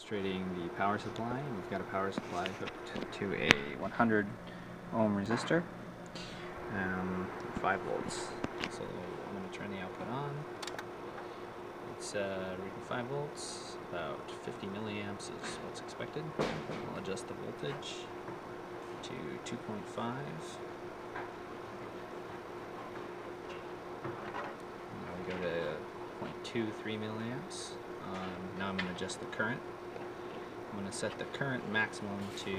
demonstrating the power supply. We've got a power supply hooked to a 100 ohm resistor, 5 volts. So I'm going to turn the output on. It's reading 5 volts, about 50 milliamps is what's expected. I'll adjust the voltage to 2.5. Now we go to 0.23 milliamps. Now I'm going to adjust the current. I'm going to set the current maximum to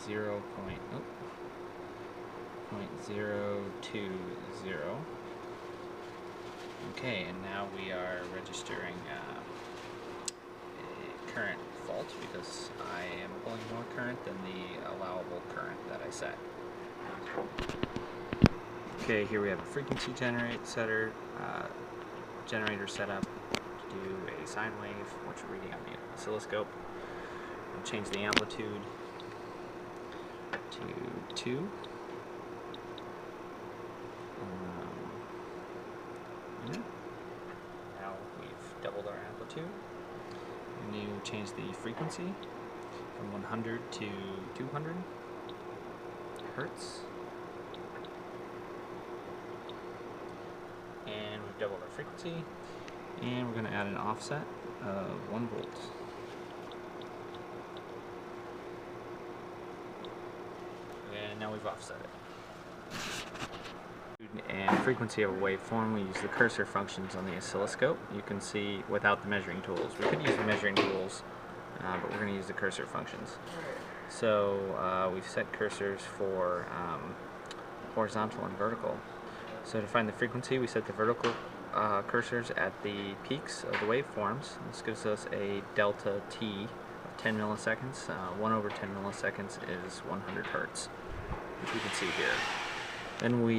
0.020. Okay, and now we are registering a current fault because I am pulling more current than the allowable current that I set. Okay, here we have a frequency generator set up to do a sine wave, which we're reading on the oscilloscope. We'll change the amplitude to 2. Now we've doubled our amplitude. And you change the frequency from 100 to 200 hertz. And we've doubled our frequency. And we're going to add an offset of 1 volt. And now we've offset it. And frequency of a waveform, we use the cursor functions on the oscilloscope. You can see without the measuring tools. We could use the measuring tools, but we're going to use the cursor functions. So we've set cursors for horizontal and vertical. So to find the frequency, we set the vertical cursors at the peaks of the waveforms. This gives us a delta t of 10 milliseconds. 1 over 10 milliseconds is 100 hertz, which you can see here. Then we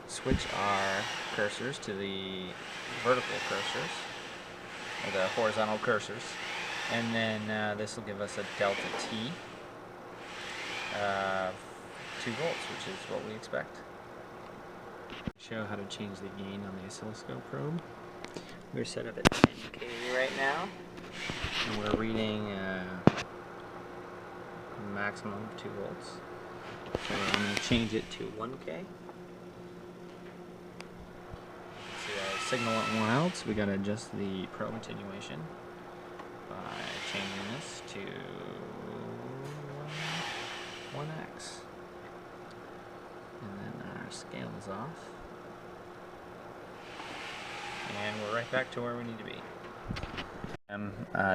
switch our cursors to the vertical cursors, or the horizontal cursors, and then this will give us a delta t of 2 volts, which is what we expect. Show how to change the gain on the oscilloscope probe. We're set up at 10K right now, and we're reading a maximum of 2 volts. So I'm going to change it to 1K. See our signal went wild, so we got to adjust the probe attenuation by changing this to 1x. And then our scale is off. And we're right back to where we need to be.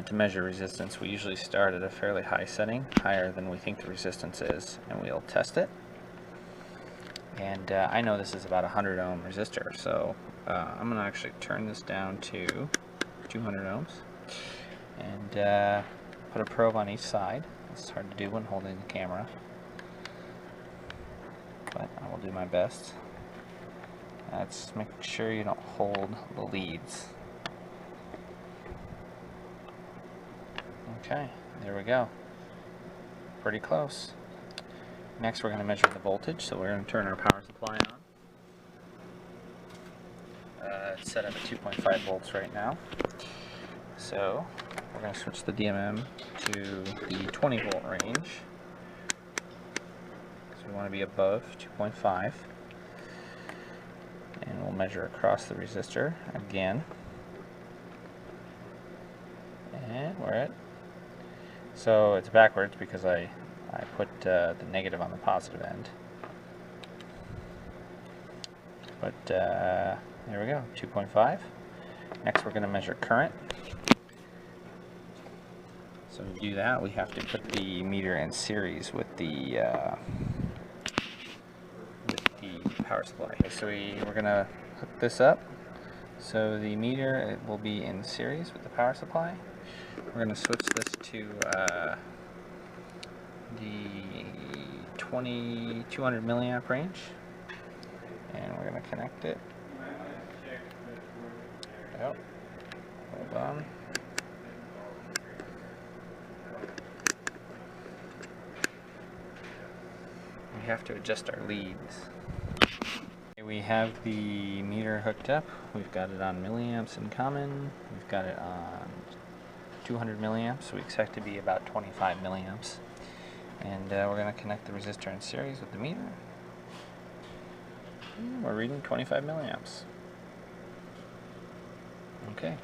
To measure resistance, we usually start at a fairly high setting, higher than we think the resistance is, and we'll test it. And I know this is about a 100 ohm resistor, so I'm going to actually turn this down to 200 ohms and put a probe on each side. It's hard to do when holding the camera, but I will do my best. Let's make sure you don't hold the leads. Okay, there we go. Pretty close. Next we're going to measure the voltage, so we're going to turn our power supply on. It's set up at 2.5 volts right now. So we're going to switch the DMM to the 20 volt range. So we want to be above 2.5. And we'll measure across the resistor again. And we're at, so it's backwards because I put the negative on the positive end. But there we go, 2.5. Next we're going to measure current. So to do that, we have to put the meter in series with the power supply. So we're going to hook this up. So the meter will be in series with the power supply. We're going to switch this to the 200 milliamp range, and we're going to connect it. Yep. Hold on. We have to adjust our leads. We have the meter hooked up. We've got it on milliamps in common. We've got it on 200 milliamps. We expect to be about 25 milliamps. And we're going to connect the resistor in series with the meter. We're reading 25 milliamps. Okay.